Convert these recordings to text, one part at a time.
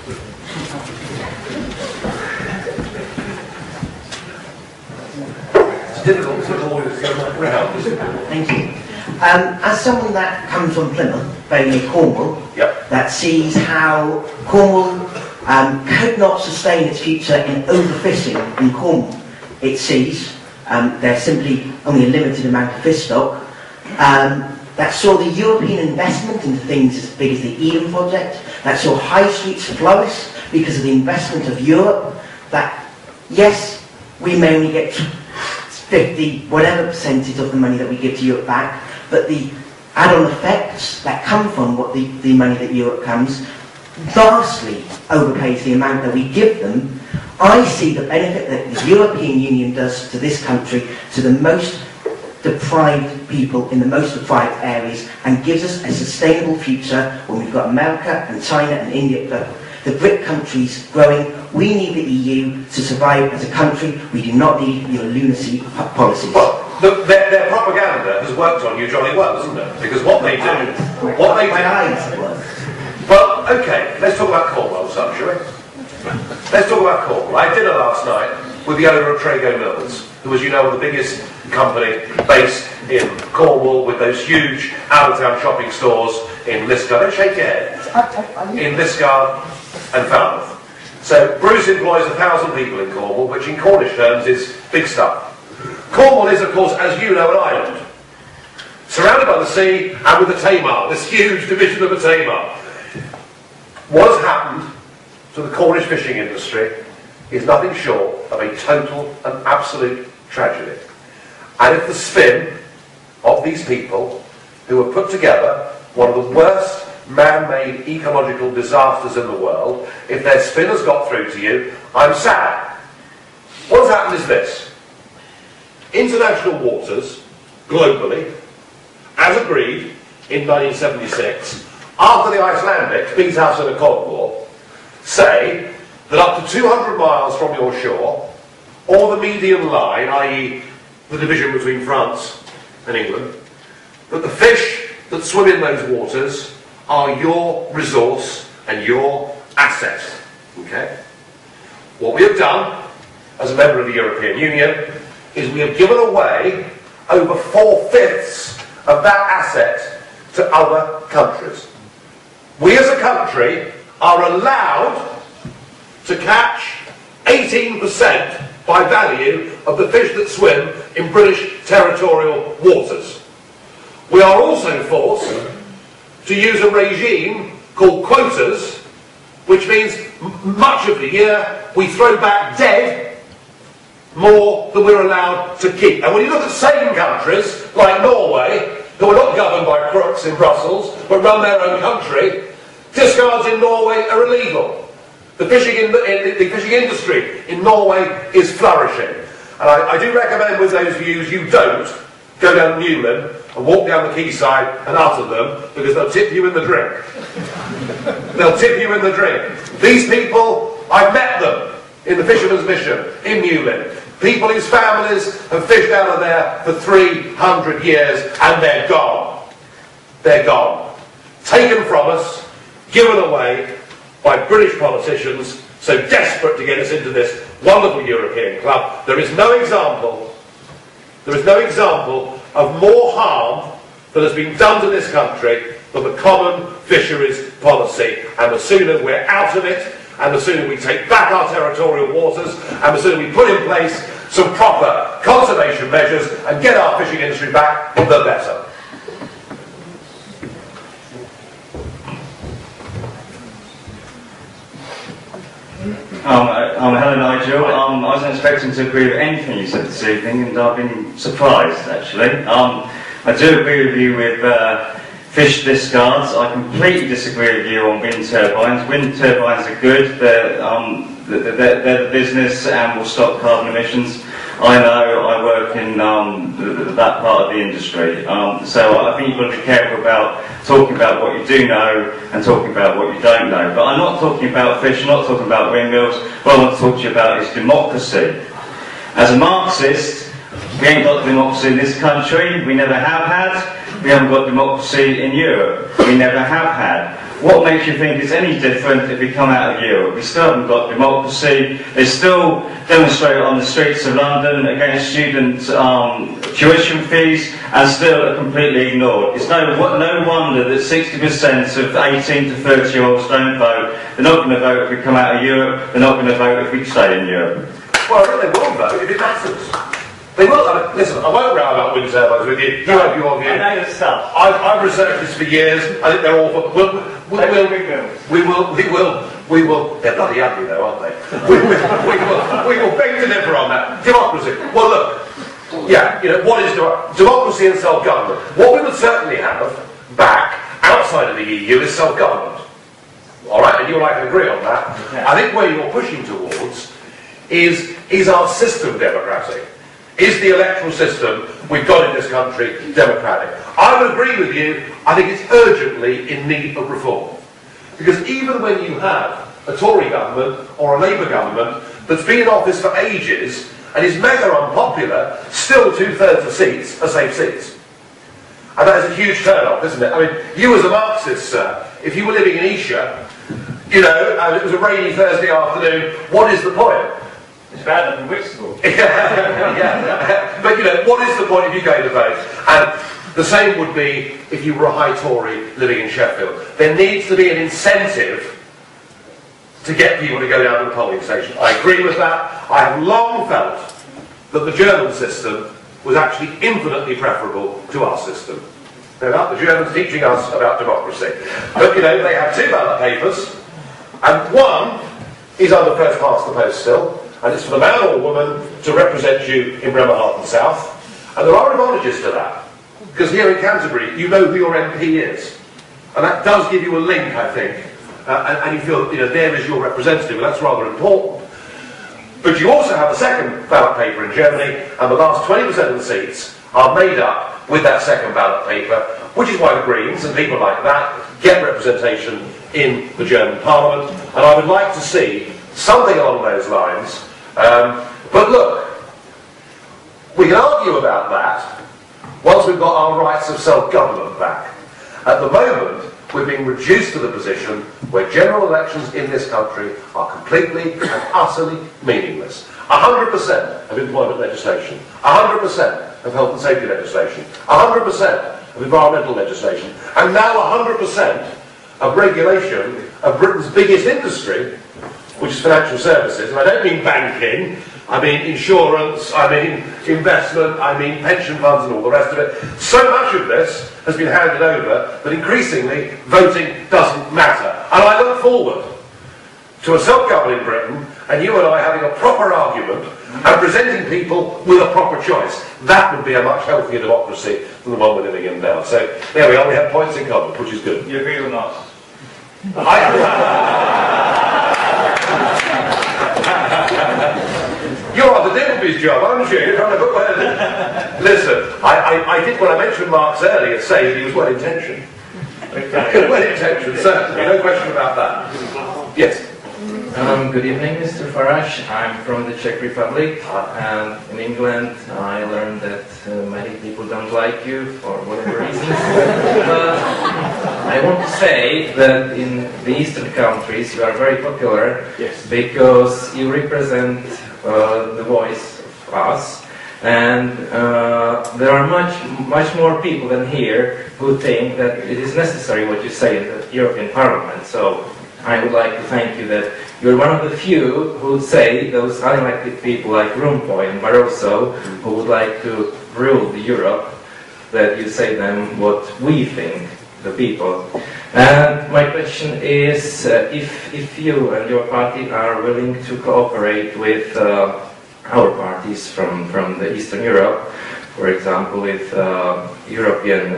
It's difficult to always go round, isn't it? Thank you. As someone that comes from Plymouth, very near Cornwall, Yep. that sees how Cornwall could not sustain its future in overfishing in Cornwall. It sees there's simply only a limited amount of fish stock. That saw the European investment into things as big as the Eden project, that saw high streets flourish because of the investment of Europe, that yes, we may only get 50, whatever percentage of the money that we give to Europe back, but the add-on effects that come from what the money that Europe comes vastly overpays the amount that we give them. I see the benefit that the European Union does to this country, to the most deprived people in the most deprived areas, and gives us a sustainable future when we've got America and China and India, the BRIC countries growing. We need the EU to survive as a country. We do not need your lunacy policies. Well, their propaganda has worked on you jolly well, hasn't it? Because what they do... Well, okay, let's talk about Cornwall, shall we? Let's talk about Cornwall. I had dinner last night with the owner of Trago Mills, who, as you know, are the biggest company based in Cornwall, with those huge out-of-town shopping stores in Liscard. Don't shake your head. In Liscard and Falmouth. So Bruce employs 1,000 people in Cornwall, which in Cornish terms is big stuff. Cornwall is, of course, as you know, an island, surrounded by the sea and with the Tamar, this huge division of the Tamar. What has happened to the Cornish fishing industry is nothing short of a total and absolute tragedy. And if the spin of these people who have put together one of the worst man-made ecological disasters in the world, if their spin has got through to you, I'm sad. What's happened is this. International waters, globally, as agreed in 1976, after the Icelandics beat us in a Cold War, say that up to 200 miles from your shore, or the median line, i.e. the division between France and England, that the fish that swim in those waters are your resource and your asset. Okay? What we have done, as a member of the European Union, is we have given away over 4/5 of that asset to other countries. We as a country are allowed to catch 18% by value of the fish that swim in British territorial waters. We are also forced to use a regime called quotas, which means much of the year we throw back dead more than we're allowed to keep. And when you look at same countries like Norway, who are not governed by crooks in Brussels, but run their own country, discards in Norway are illegal. The fishing industry in Norway is flourishing. And I do recommend with those views you don't go down Newman and walk down the quayside and utter them, because they'll tip you in the drink. They'll tip you in the drink. These people, I've met them in the Fisherman's Mission in Newman. People whose families have fished out of there for 300 years, and they're gone. They're gone. Taken from us, given away by British politicians so desperate to get us into this wonderful European club. There is no example of more harm that has been done to this country than the common fisheries policy. And the sooner we're out of it, and the sooner we take back our territorial waters, and the sooner we put in place some proper conservation measures and get our fishing industry back, the better. Hello Nigel. I wasn't expecting to agree with anything you said this evening, and I've been surprised actually. I do agree with you with fish discards. I completely disagree with you on wind turbines. Wind turbines are good. They're the business and will stop carbon emissions. I know, I work in that part of the industry. So I think you've got to be careful about talking about what you do know and talking about what you don't know. But I'm not talking about fish, I'm not talking about windmills. What I want to talk to you about is democracy. As a Marxist, we ain't got democracy in this country. We never have had. We haven't got democracy in Europe. We never have had. what makes you think it's any different if we come out of Europe? We still haven't got democracy. They still demonstrate on the streets of London against student tuition fees, and still are completely ignored. It's no wonder that 60% of 18 to 30-year-olds don't vote. They're not going to vote if we come out of Europe. They're not going to vote if we stay in Europe. Well, I think they will vote if it matters. They will. I mean, listen, I won't row about wind turbines with you. You have your view. I know your stuff. I've researched this for years. I think they're awful. We will. They're bloody ugly, though, aren't they? we will beg to differ on that. Democracy. Well, look. Yeah, you know, what is democracy and self-government? What we would certainly have back outside of the EU is self-government. All right, and you and I can agree on that. Yeah. I think where you're pushing towards is our system democratic? Is the electoral system we've got in this country democratic? I would agree with you. I think it's urgently in need of reform. Because even when you have a Tory government or a Labour government that's been in office for ages and is mega unpopular, still 2/3 of seats are safe seats. And that is a huge turn-off, isn't it? I mean, you as a Marxist, sir, if you were living in Esher, you know, and it was a rainy Thursday afternoon, what is the point? It's bad enough in Whitstable. Yeah. But you know, what is the point if you go to vote? And the same would be if you were a high Tory living in Sheffield. There needs to be an incentive to get people to go down to the polling station. I agree with that. I have long felt that the German system was actually infinitely preferable to our system. They're not the Germans teaching us about democracy. But you know, they have 2 ballot papers, and one is under first past the post still, and it's for the man or woman to represent you in Bremerhaven South. And there are advantages to that. Because here in Canterbury, you know who your MP is. And that does give you a link, I think. And you feel, you know, there is your representative, and that's rather important. But you also have the second ballot paper in Germany, and the last 20% of the seats are made up with that second ballot paper, which is why the Greens and people like that get representation in the German Parliament. And I would like to see something along those lines. But look, we can argue about that once we've got our rights of self-government back. At the moment, we're being reduced to the position where general elections in this country are completely and utterly meaningless. 100% of employment legislation, 100% of health and safety legislation, 100% of environmental legislation, and now 100% of regulation of Britain's biggest industry, which is financial services. And I don't mean banking, I mean insurance, I mean investment, I mean pension funds and all the rest of it. So much of this has been handed over that increasingly voting doesn't matter. And I look forward to a self-governing Britain and you and I having a proper argument and presenting people with a proper choice. That would be a much healthier democracy than the one we're living in now. So there we are, we have points in common, which is good. You agree or not? You're on the Diddleby's job, aren't you? You're trying to put one in. Listen, I did, when I mentioned Marx earlier, say that he was well-intentioned. Well-intentioned, certainly, no question about that. Yes. Good evening, Mr. Farage. I'm from the Czech Republic, and in England I learned that many people don't like you for whatever reason. But I want to say that in the eastern countries you are very popular, yes, because you represent the voice of us, and there are much more people than here who think that it is necessary what you say in the European Parliament. So I would like to thank you that you're one of the few who would say those unelected people like Rompuy and Barroso who would like to rule the Europe, that you say them what we think, the people. And my question is, if you and your party are willing to cooperate with our parties from the Eastern Europe, for example with European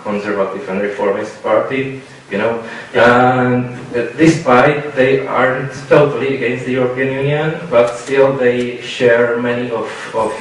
Conservative and Reformist Party, you know, and despite they aren't totally against the European Union, but still they share many of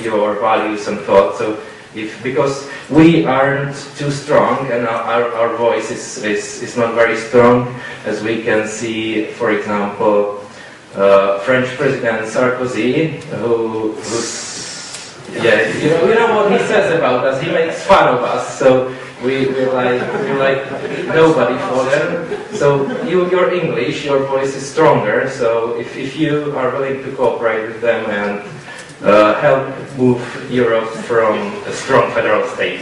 your values and thoughts. So because we aren't too strong and our voice is not very strong, as we can see, for example, French President Sarkozy, who's, yeah, you know what he says about us, he makes fun of us, so we're like nobody for them. So your English, your voice is stronger. So if you are willing to cooperate with them and help move Europe from a strong federal state.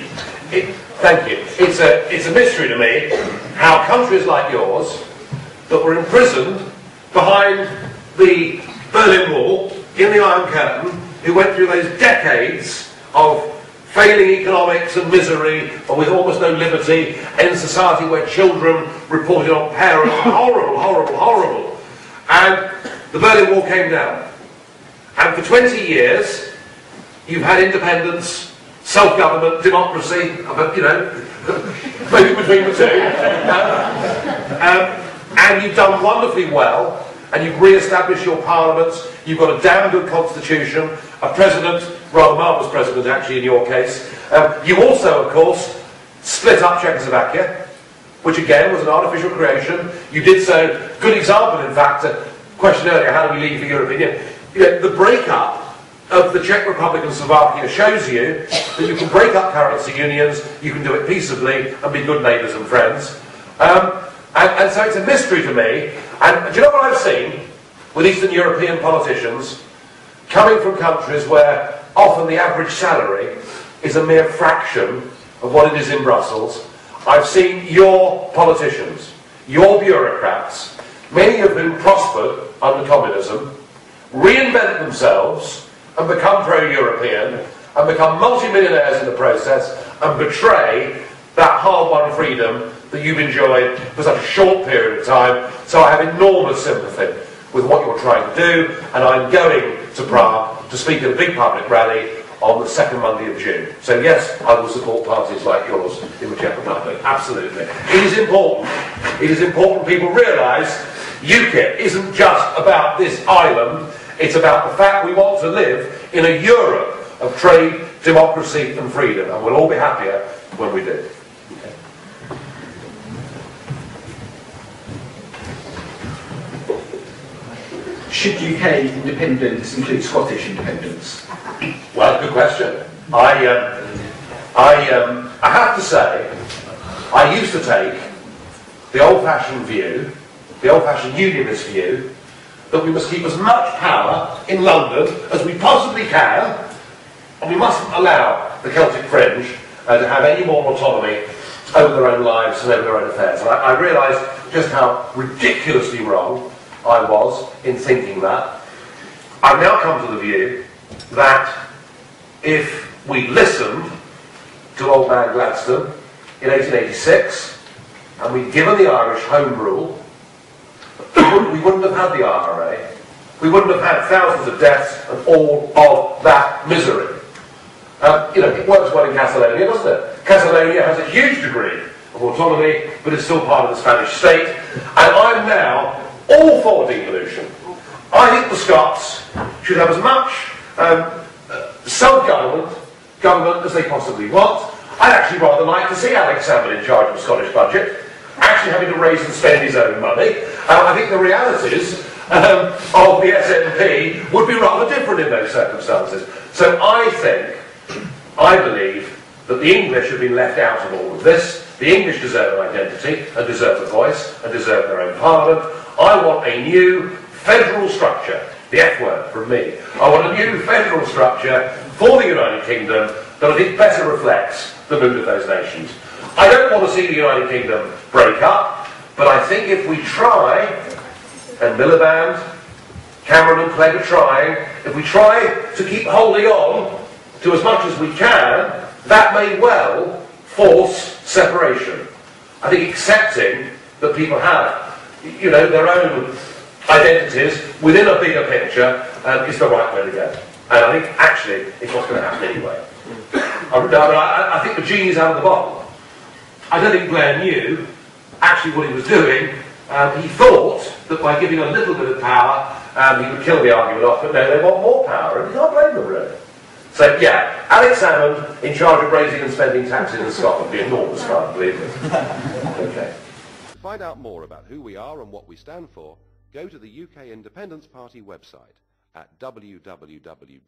Thank you. It's a mystery to me how countries like yours that were imprisoned behind the Berlin Wall in the Iron Curtain, who went through those decades of failing economics and misery, and with almost no liberty, in a society where children reported on parents, horrible, horrible, horrible. And the Berlin Wall came down. And for 20 years, you've had independence, self-government, democracy, you know, maybe between the two. And you've done wonderfully well, and you've re-established your parliaments, you've got a damn good constitution, a president, rather marvellous president actually in your case. You also, of course, split up Czechoslovakia, which again was an artificial creation. You did so, good example in fact, a question earlier, how do we leave the European Union? You know, the breakup of the Czech Republic and Slovakia shows you that you can break up currency unions, you can do it peaceably and be good neighbours and friends. And so it's a mystery to me. And do you know what I've seen with Eastern European politicians coming from countries where often the average salary is a mere fraction of what it is in Brussels? I've seen your politicians, your bureaucrats, many of whom prospered under communism, reinvent themselves and become pro-European and become multi-millionaires in the process and betray that hard-won freedom that you've enjoyed for such a short period of time. So I have enormous sympathy with what you're trying to do, and I'm going to Prague to speak at a big public rally on the second Monday of June. So yes, I will support parties like yours in the Czech Republic, absolutely. It is important people realise UKIP isn't just about this island, it's about the fact we want to live in a Europe of trade, democracy and freedom, and we'll all be happier when we do. Should UK independence include Scottish independence? Well, good question. I have to say, I used to take the old-fashioned view, the old-fashioned unionist view, that we must keep as much power in London as we possibly can, and we mustn't allow the Celtic Fringe to have any more autonomy over their own lives and over their own affairs. And I realised just how ridiculously wrong I was in thinking that. I've now come to the view that if we listened to old man Gladstone in 1886 and we'd given the Irish Home Rule, we wouldn't have had the IRA. We wouldn't have had thousands of deaths and all of that misery. You know, it works well in Catalonia, doesn't it? Catalonia has a huge degree of autonomy, but it's still part of the Spanish state. And I'm now all for devolution. I think the Scots should have as much self-government as they possibly want. I'd actually rather like to see Alex Salmond in charge of the Scottish budget, actually having to raise and spend his own money. I think the realities of the SNP would be rather different in those circumstances. So I believe that the English have been left out of all of this. The English deserve an identity and deserve a voice and deserve their own parliament. I want a new federal structure, the F word from me. I want a new federal structure for the United Kingdom that I think better reflects the mood of those nations. I don't want to see the United Kingdom break up, but I think if we try, and Miliband, Cameron and Clegg are trying, if we try to keep holding on to as much as we can, that may well force separation. I think accepting that people have, you know, their own identities within a bigger picture is the right way to go. And I think actually it's what's going to happen anyway. I think the genie's out of the bottle. I don't think Blair knew actually what he was doing. He thought that by giving a little bit of power he would kill the argument off, but no, they want more power, and you can't blame them really. So yeah, Alex Salmond in charge of raising and spending taxes in Scotland would be enormous fun, believe me. Okay. To find out more about who we are and what we stand for, go to the UK Independence Party website at www.ukip.org.